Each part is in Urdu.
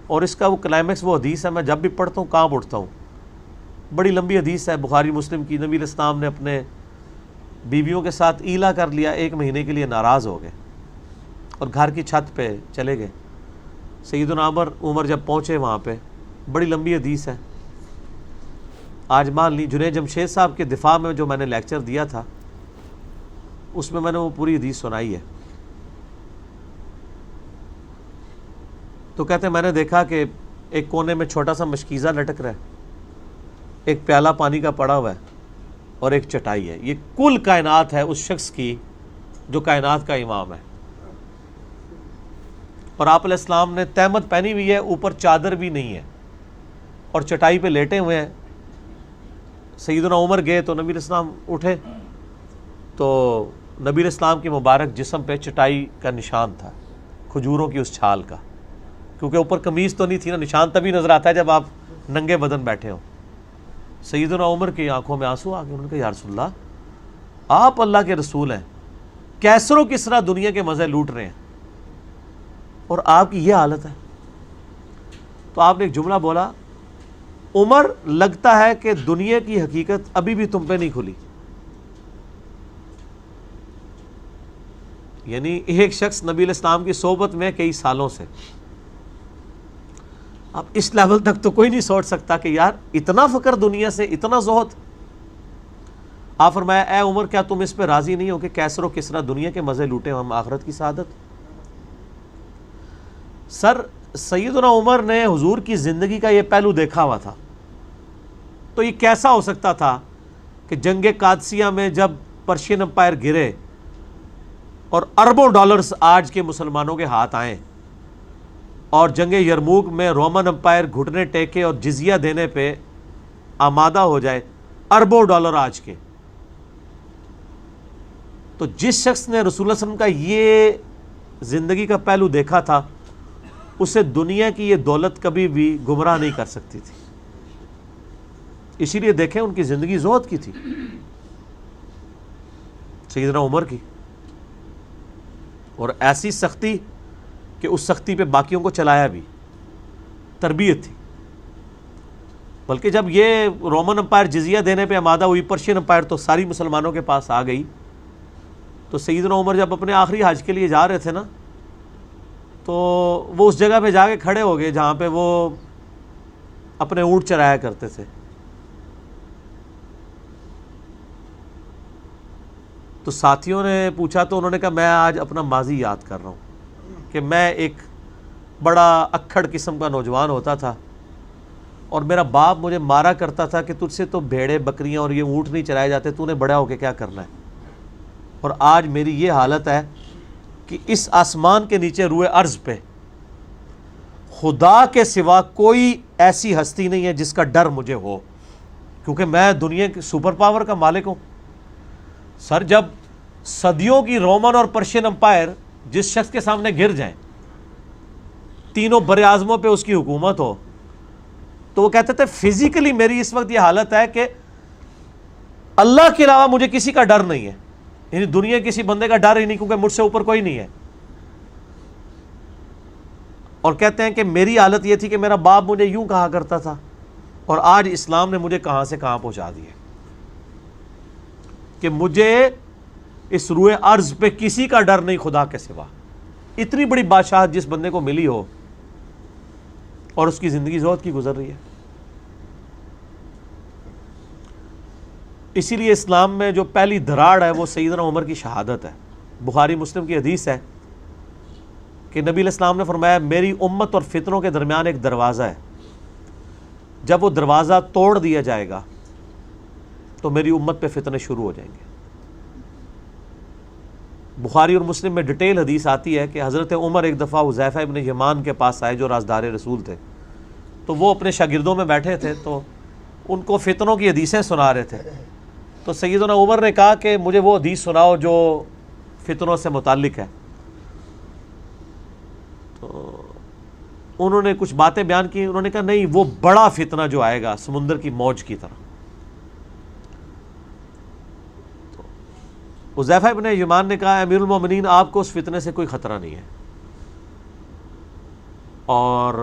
اور اس کا وہ کلائمیکس وہ حدیث ہے، میں جب بھی پڑھتا ہوں کانپ اٹھتا ہوں، بڑی لمبی حدیث ہے بخاری مسلم کی۔ نبی علیہ السلام نے اپنے بیویوں کے ساتھ ایلا کر لیا، 1 مہینے کے لیے ناراض ہو گئے اور گھر کی چھت پہ چلے گئے۔ سیدنا عمر جب پہنچے وہاں پہ، بڑی لمبی حدیث ہے، آج مان لی جنید جمشید صاحب کے دفاع میں جو میں نے لیکچر دیا تھا اس میں نے وہ پوری حدیث سنائی ہے۔ تو کہتے ہیں میں نے دیکھا کہ ایک کونے میں چھوٹا سا مشکیزہ لٹک رہا ہے، ایک پیالہ پانی کا پڑا ہوا ہے اور ایک چٹائی ہے۔ یہ کل کائنات ہے اس شخص کی جو کائنات کا امام ہے، اور آپ علیہ السلام نے تہمت پہنی ہوئی ہے، اوپر چادر بھی نہیں ہے اور چٹائی پہ لیٹے ہوئے ہیں۔ سیدنا عمر گئے تو نبی علیہ السلام اٹھے تو نبی علیہ السلام کے مبارک جسم پہ چٹائی کا نشان تھا، کھجوروں کی اس چھال کا، کیونکہ اوپر قمیض تو نہیں تھی نا، نشان تبھی نظر آتا ہے جب آپ ننگے بدن بیٹھے ہوں۔ سیدنا عمر کی آنکھوں میں آنسو آ گئے، انہوں نے کہا یا رسول اللہ، آپ اللہ کے رسول ہیں، کیسر و کسرا دنیا کے مزے لوٹ رہے ہیں اور آپ کی یہ حالت ہے۔ تو آپ نے ایک جملہ بولا، عمر لگتا ہے کہ دنیا کی حقیقت ابھی بھی تم پہ نہیں کھلی۔ یعنی ایک شخص نبی علیہ السلام کی صحبت میں کئی سالوں سے، اب اس لیول تک تو کوئی نہیں سوچ سکتا کہ یار اتنا فقر دنیا سے، اتنا زہد۔ آپ فرمایا اے عمر، کیا تم اس پہ راضی نہیں ہو کہ کیسر و کسرا دنیا کے مزے لوٹے، ہم آخرت کی سعادت؟ سر سیدنا عمر نے حضور کی زندگی کا یہ پہلو دیکھا ہوا تھا، تو یہ کیسا ہو سکتا تھا کہ جنگ قادسیہ میں جب پرشین امپائر گرے اور اربوں ڈالرز آج کے مسلمانوں کے ہاتھ آئیں، اور جنگ یرموک میں رومن امپائر گھٹنے ٹیکے اور جزیہ دینے پہ آمادہ ہو جائے، اربوں ڈالر آج کے، تو جس شخص نے رسول اللہ صلی اللہ علیہ وسلم کا یہ زندگی کا پہلو دیکھا تھا، اسے دنیا کی یہ دولت کبھی بھی گمراہ نہیں کر سکتی تھی۔ اسی لیے دیکھیں ان کی زندگی زہد کی تھی، سیدنا عمر کی، اور ایسی سختی کہ اس سختی پہ باقیوں کو چلایا بھی، تربیت تھی۔ بلکہ جب یہ رومن امپائر جزیہ دینے پہ آمادہ ہوئی، پرشین امپائر تو ساری مسلمانوں کے پاس آ گئی، تو سیدنا عمر جب اپنے آخری حج کے لیے جا رہے تھے نا، تو وہ اس جگہ پہ جا کے کھڑے ہو گئے جہاں پہ وہ اپنے اونٹ چرایا کرتے تھے۔ تو ساتھیوں نے پوچھا تو انہوں نے کہا میں آج اپنا ماضی یاد کر رہا ہوں کہ میں ایک بڑا اکھڑ قسم کا نوجوان ہوتا تھا اور میرا باپ مجھے مارا کرتا تھا کہ تجھ سے تو بھیڑے بکریاں اور یہ اونٹ نہیں چرائے جاتے، تو نے بڑا ہو کے کیا کرنا ہے؟ اور آج میری یہ حالت ہے کہ اس آسمان کے نیچے روئے ارض پہ خدا کے سوا کوئی ایسی ہستی نہیں ہے جس کا ڈر مجھے ہو، کیونکہ میں دنیا کی سپر پاور کا مالک ہوں۔ سر جب صدیوں کی رومن اور پرشین امپائر جس شخص کے سامنے گر جائیں، تینوں بر اعظموں پہ اس کی حکومت ہو، تو وہ کہتے تھے فزیکلی میری اس وقت یہ حالت ہے کہ اللہ کے علاوہ مجھے کسی کا ڈر نہیں ہے، یعنی دنیا کسی بندے کا ڈر ہی نہیں، کیونکہ مجھ سے اوپر کوئی نہیں ہے۔ اور کہتے ہیں کہ میری حالت یہ تھی کہ میرا باپ مجھے یوں کہا کرتا تھا، اور آج اسلام نے مجھے کہاں سے کہاں پہنچا دیا کہ مجھے اس روئے ارض پہ کسی کا ڈر نہیں خدا کے سوا۔ اتنی بڑی بادشاہت جس بندے کو ملی ہو اور اس کی زندگی زہد کی گزر رہی ہے۔ اسی لیے اسلام میں جو پہلی دراڑ ہے وہ سیدنا عمر کی شہادت ہے۔ بخاری مسلم کی حدیث ہے کہ نبی علیہ السلام نے فرمایا میری امت اور فتنوں کے درمیان ایک دروازہ ہے، جب وہ دروازہ توڑ دیا جائے گا تو میری امت پہ فتنے شروع ہو جائیں گے۔ بخاری اور مسلم میں ڈیٹیل حدیث آتی ہے کہ حضرت عمر ایک دفعہ حذیفہ ابن یمان کے پاس آئے جو رازدار رسول تھے، تو وہ اپنے شاگردوں میں بیٹھے تھے، تو ان کو فتنوں کی حدیثیں سنا رہے تھے۔ تو سیدنا عمر نے کہا کہ مجھے وہ حدیث سناؤ جو فتنوں سے متعلق ہے۔ تو انہوں نے کچھ باتیں بیان کی، انہوں نے کہا نہیں، وہ بڑا فتنہ جو آئے گا سمندر کی موج کی طرح۔ حذیفہ ابن یمان نے کہا امیر المومنین آپ کو اس فتنے سے کوئی خطرہ نہیں ہے، اور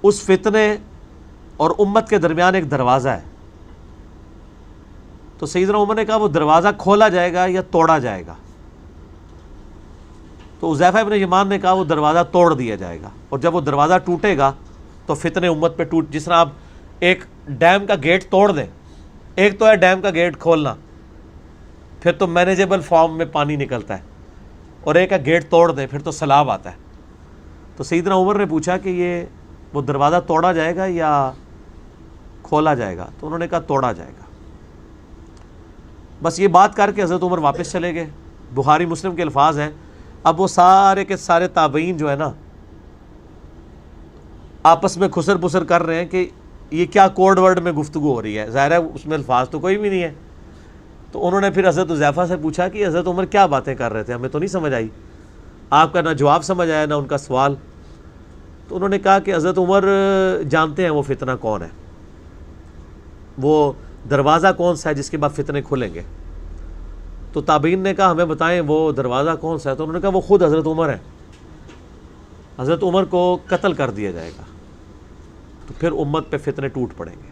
اس فتنے اور امت کے درمیان ایک دروازہ ہے. تو سیدنا عمر نے کہا وہ دروازہ کھولا جائے گا یا توڑا جائے گا؟ تو حذیفہ ابن یمان نے کہا وہ دروازہ توڑ دیا جائے گا، اور جب وہ دروازہ ٹوٹے گا تو فتنے امت پہ جس طرح آپ ایک ڈیم کا گیٹ توڑ دیں، ایک تو ہے ڈیم کا گیٹ کھولنا، پھر تو مینیجیبل فارم میں پانی نکلتا ہے، اور ایک ہے گیٹ توڑ دیں پھر تو سیلاب آتا ہے. تو سیدنا عمر نے پوچھا کہ یہ وہ دروازہ توڑا جائے گا یا کھولا جائے گا؟ تو انہوں نے کہا توڑا جائے گا. بس یہ بات کر کے حضرت عمر واپس چلے گئے. بخاری مسلم کے الفاظ ہیں. اب وہ سارے کے سارے تابعین جو ہے نا آپس میں خسر پسر کر رہے ہیں کہ یہ کیا کوڈ ورڈ میں گفتگو ہو رہی ہے، ظاہر ہے اس میں الفاظ تو کوئی بھی نہیں ہے. تو انہوں نے پھر حضرت حذیفہ سے پوچھا کہ حضرت عمر کیا باتیں کر رہے تھے، ہمیں تو نہیں سمجھ آئی، آپ کا نہ جواب سمجھ آیا نہ ان کا سوال. تو انہوں نے کہا کہ حضرت عمر جانتے ہیں وہ فتنہ کون ہے، وہ دروازہ کون سا ہے جس کے بعد فتنے کھلیں گے. تو تابعین نے کہا ہمیں بتائیں وہ دروازہ کون سا ہے. تو انہوں نے کہا وہ خود حضرت عمر ہیں، حضرت عمر کو قتل کر دیا جائے گا تو پھر امت پہ فتنے ٹوٹ پڑیں گے.